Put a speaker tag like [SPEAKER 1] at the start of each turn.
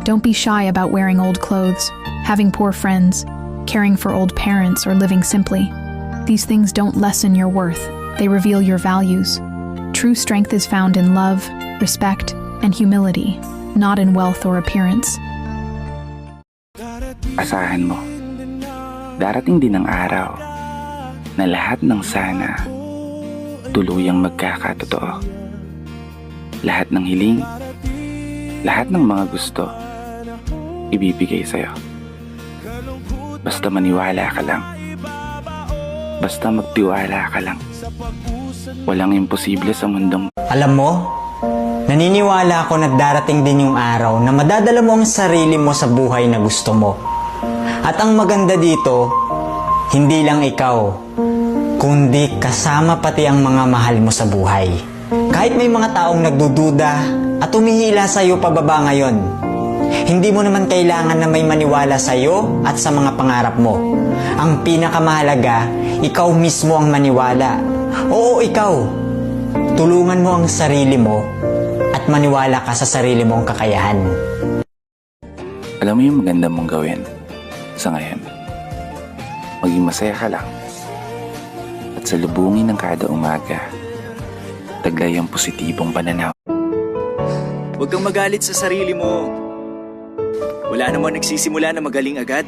[SPEAKER 1] Don't be shy about wearing old clothes, having poor friends, caring for old parents, or living simply. These things don't lessen your worth, they reveal your values. True strength is found in love, respect, and humility, not in wealth or appearance.
[SPEAKER 2] Asahan mo, darating din ang araw na lahat ng sana tuluyang magkakatotoo. Lahat ng hiling, lahat ng mga gusto, ibibigay sa'yo. Basta maniwala ka lang. Basta magtiwala ka lang. Walang imposible sa mundong.
[SPEAKER 3] Alam mo, naniniwala ako na darating din yung araw na madadala mo ang sarili mo sa buhay na gusto mo. At ang maganda dito, hindi lang ikaw, kundi kasama pati ang mga mahal mo sa buhay. Kahit may mga taong nagdududa at humihila sa iyo pababa ngayon, hindi mo naman kailangan na may maniwala sa iyo at sa mga pangarap mo. Ang pinakamahalaga, ikaw mismo ang maniwala. Oo, ikaw. Tulungan mo ang sarili mo at maniwala ka sa sarili mong kakayahan.
[SPEAKER 2] Alam mo yung maganda mong gawin sa ngayon? Maging masaya ka lang. At salubungin ng kada umaga, taglay ang positibong pananaw.
[SPEAKER 4] Huwag kang magalit sa sarili mo. Wala naman nagsisimula na magaling agad.